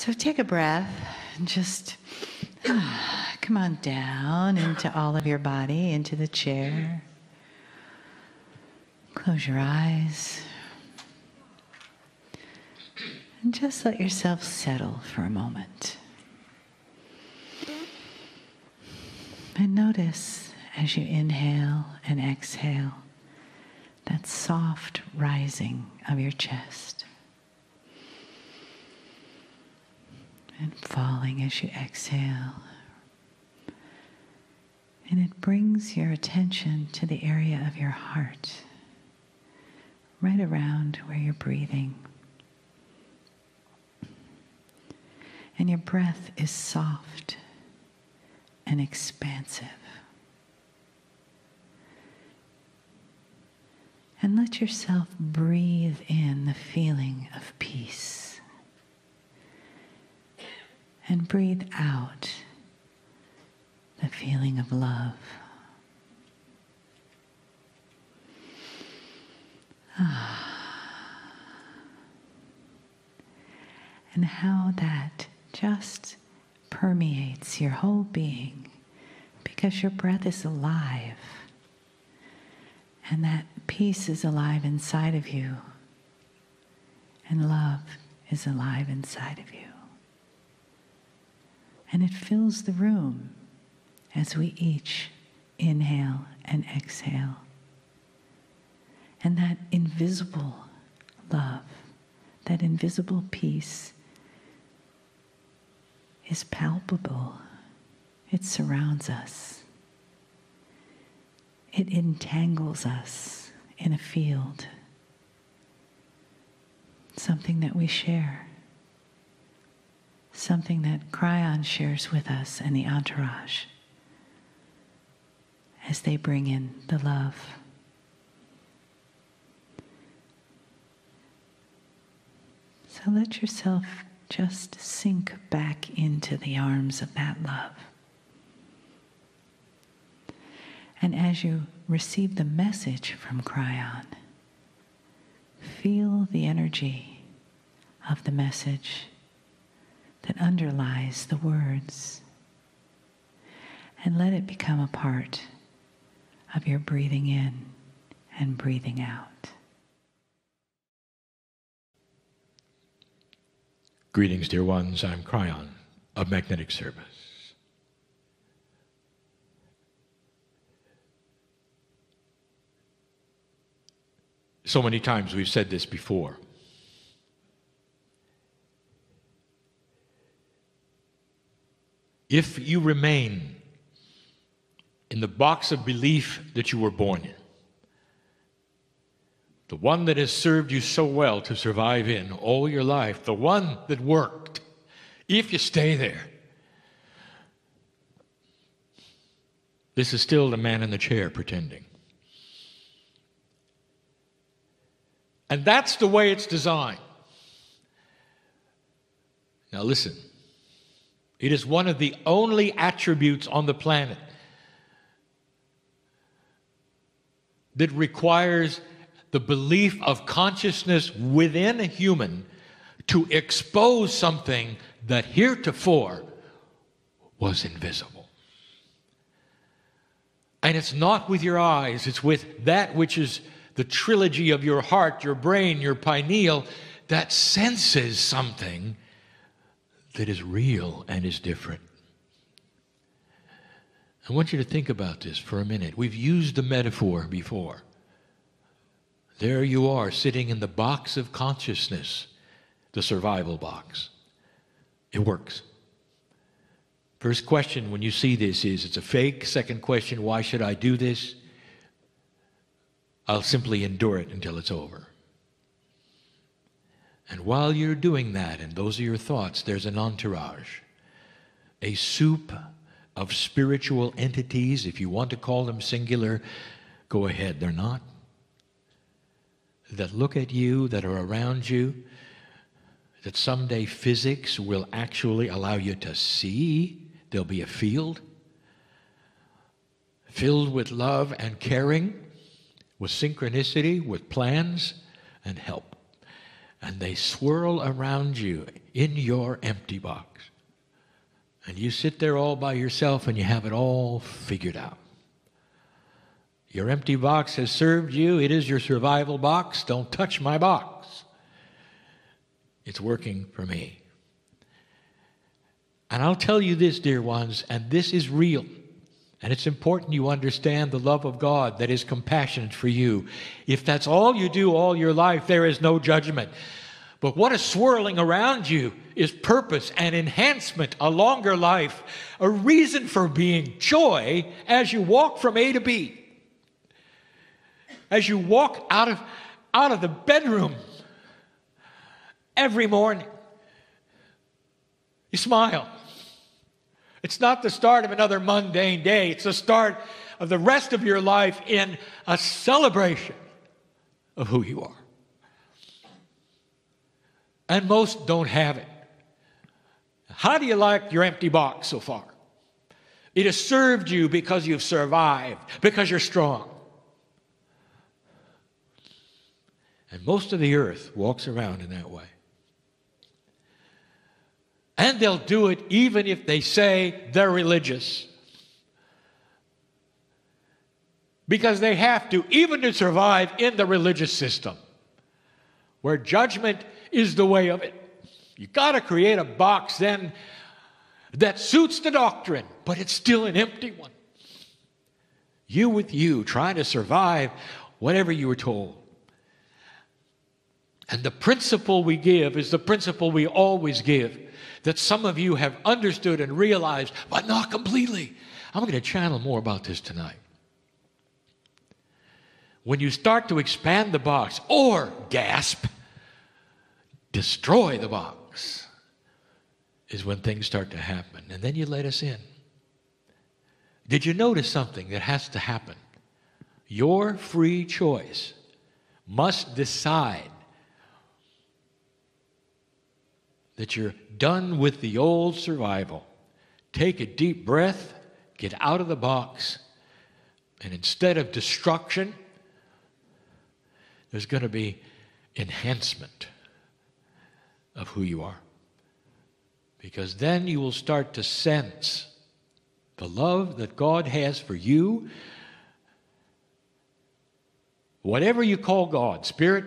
So take a breath and just come on down into all of your body, into the chair. Close your eyes. And just let yourself settle for a moment. And notice as you inhale and exhale that soft rising of your chest. And falling as you exhale. And it brings your attention to the area of your heart, right around where you're breathing. And your breath is soft and expansive. And let yourself breathe in the feeling of peace. And breathe out the feeling of love. And how that just permeates your whole being, because your breath is alive. And that peace is alive inside of you. And love is alive inside of you. And it fills the room as we each inhale and exhale. And that invisible love, that invisible peace is palpable. It surrounds us. It entangles us in a field, something that we share, something that Kryon shares with us and the entourage as they bring in the love. So let yourself just sink back into the arms of that love. And as you receive the message from Kryon, feel the energy of the message that underlies the words, and let it become a part of your breathing in and breathing out. Greetings, dear ones. I'm Kryon of Magnetic Service. So many times we've said this before. If you remain in the box of belief that you were born in, the one that has served you so well to survive in all your life, the one that worked, if you stay there, this is still the man in the chair pretending. And that's the way it's designed. Now listen, it is one of the only attributes on the planet that requires the belief of consciousness within a human to expose something that heretofore was invisible. And it's not with your eyes, it's with that which is the trilogy of your heart, your brain, your pineal, that senses something that is real and is different. I want you to think about this for a minute. We've used the metaphor before. There you are, sitting in the box of consciousness, the survival box. It works. First question when you see this is, it's a fake. Second question, why should I do this? I'll simply endure it until it's over. And while you're doing that, and those are your thoughts, there's an entourage, a soup of spiritual entities. If you want to call them singular, go ahead. They're not. That look at you, that are around you, that someday physics will actually allow you to see. There'll be a field filled with love and caring, with synchronicity, with plans and help. and they swirl around you in your empty box. And you sit there all by yourself and you have it all figured out. Your empty box has served you. It is your survival box. Don't touch my box. It's working for me. And I'll tell you this, dear ones, and this is real. And it's important you understand the love of God that is compassionate for you. If that's all you do all your life, there is no judgment. But what is swirling around you is purpose and enhancement, a longer life, a reason for being, joy as you walk from A to B. As you walk out of the bedroom every morning, you smile. It's not the start of another mundane day. It's the start of the rest of your life in a celebration of who you are. And most don't have it. How do you like your empty box so far? It has served you because you've survived, because you're strong. And most of the earth walks around in that way. And they'll do it even if they say they're religious. Because they have to, even to survive in the religious system, where judgment is the way of it. You've got to create a box then that suits the doctrine, but it's still an empty one. You with you, trying to survive whatever you were told. And the principle we give is the principle we always give, that some of you have understood and realized, but not completely. I'm going to channel more about this tonight. When you start to expand the box, or gasp, destroy the box, is when things start to happen. And then you let us in. Did you notice something that has to happen? Your free choice must decide that you're done with the old survival. Take a deep breath, get out of the box, and instead of destruction, there's going to be enhancement of who you are. Because then you will start to sense the love that God has for you. Whatever you call God, Spirit,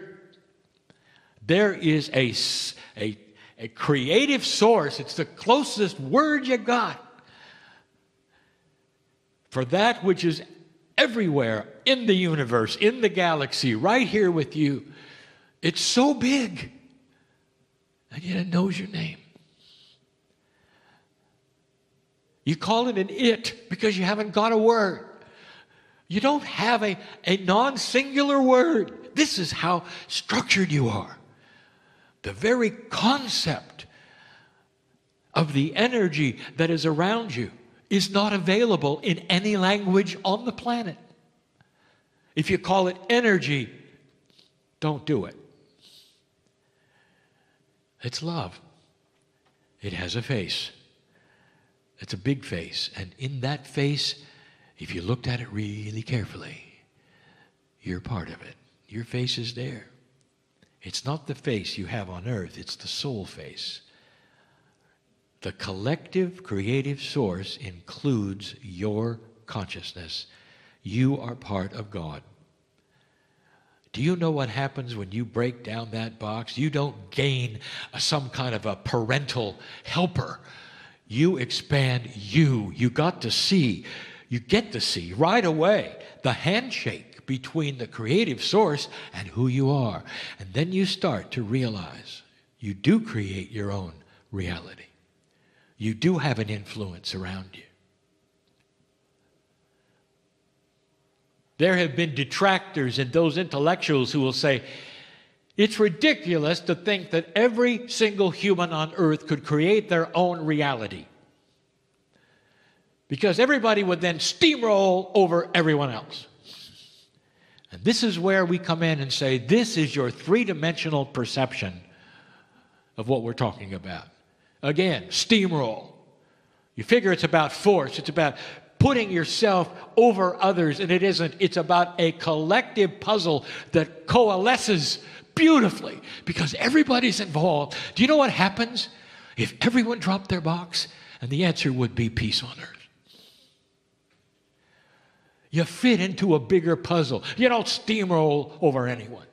there is a creative source. It's the closest word you got for that which is everywhere in the universe, in the galaxy, right here with you. It's so big, and yet it knows your name. You call it an it because you haven't got a word. You don't have a non-singular word. This is how structured you are. The very concept of the energy that is around you is not available in any language on the planet. If you call it energy, don't do it. It's love. It has a face. It's a big face. And in that face, if you looked at it really carefully, you're part of it. Your face is there. It's not the face you have on earth. It's the soul face. The collective creative source includes your consciousness. You are part of God. Do you know what happens when you break down that box? You don't gain some kind of a parental helper. You expand you. You get to see right away the handshake between the creative source and who you are. And then you start to realize you do create your own reality. You do have an influence around you. There have been detractors and those intellectuals who will say, it's ridiculous to think that every single human on earth could create their own reality. Because everybody would then steamroll over everyone else. And this is where we come in and say, this is your three-dimensional perception of what we're talking about. Again, steamroll. You figure it's about force. It's about putting yourself over others, and it isn't. It's about a collective puzzle that coalesces beautifully because everybody's involved. Do you know what happens if everyone dropped their box? And the answer would be peace on earth. You fit into a bigger puzzle. You don't steamroll over anyone.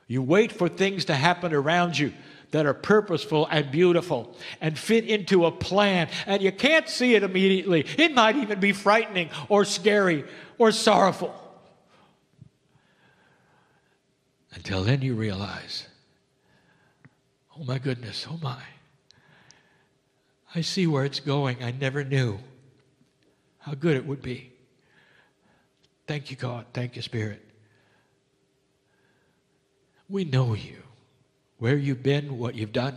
You wait for things to happen around you that are purposeful and beautiful and fit into a plan. And you can't see it immediately. It might even be frightening or scary or sorrowful. Until then you realize, oh my goodness, oh my. I see where it's going. I never knew how good it would be. Thank you, God. Thank you, Spirit. We know you, where you've been, what you've done.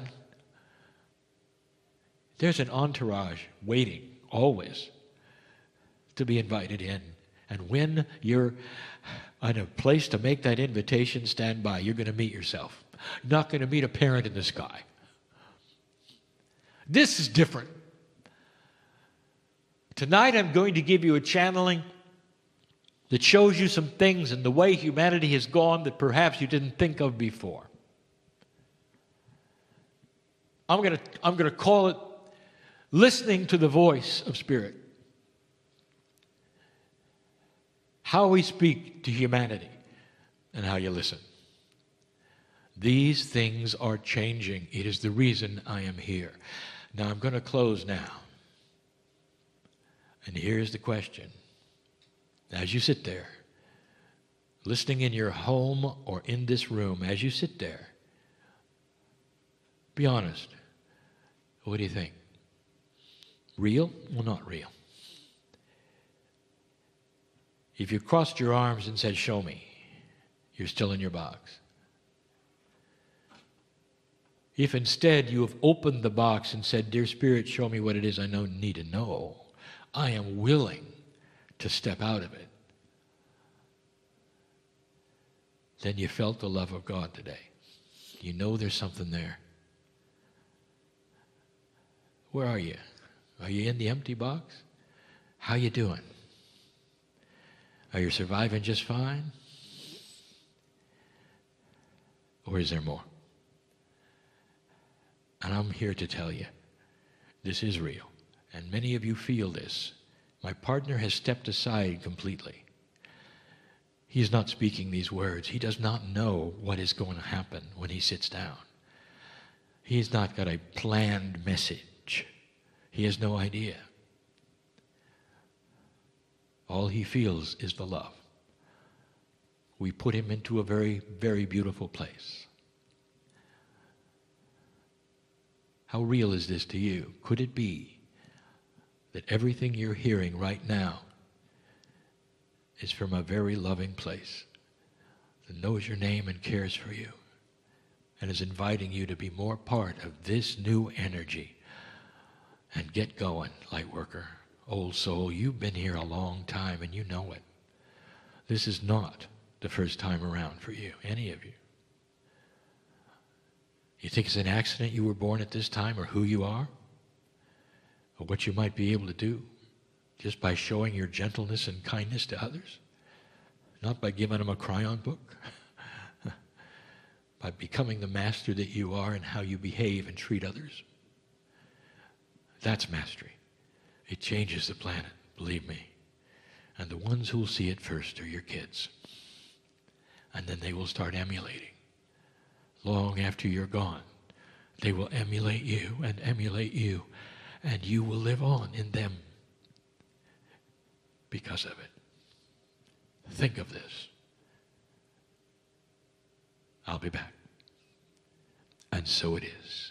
There's an entourage waiting always to be invited in. And when you're in a place to make that invitation, stand by. You're going to meet yourself. You're not going to meet a parent in the sky. This is different. Tonight I'm going to give you a channeling that shows you some things in the way humanity has gone that perhaps you didn't think of before. I'm going to call it listening to the voice of Spirit. How we speak to humanity and how you listen. These things are changing. It is the reason I am here. Now I'm going to close now. And here's the question. As you sit there, listening in your home or in this room, as you sit there, be honest. What do you think? Real? Well, not real. If you crossed your arms and said, show me, you're still in your box. If instead you have opened the box and said, dear Spirit, show me what it is I need to know, I am willing to step out of it, then you felt the love of God today. You know there's something there. Where are you? Are you in the empty box? How you doing? Are you surviving just fine? Or is there more? And I'm here to tell you, this is real. And many of you feel this. My partner has stepped aside completely. He is not speaking these words. He does not know what is going to happen when he sits down. He has not got a planned message. He has no idea. All he feels is the love. We put him into a very, very beautiful place. How real is this to you? Could it be that everything you're hearing right now is from a very loving place that knows your name and cares for you and is inviting you to be more part of this new energy and get going, light worker, old soul. You've been here a long time and you know it. This is not the first time around for you, any of you. You think it's an accident you were born at this time or who you are? Or what you might be able to do just by showing your gentleness and kindness to others? Not by giving them a Kryon book. By becoming the master that you are and how you behave and treat others. That's mastery. It changes the planet, believe me. And the ones who will see it first are your kids. And then they will start emulating. Long after you're gone, they will emulate you, and you will live on in them because of it. Think of this. I'll be back. And so it is.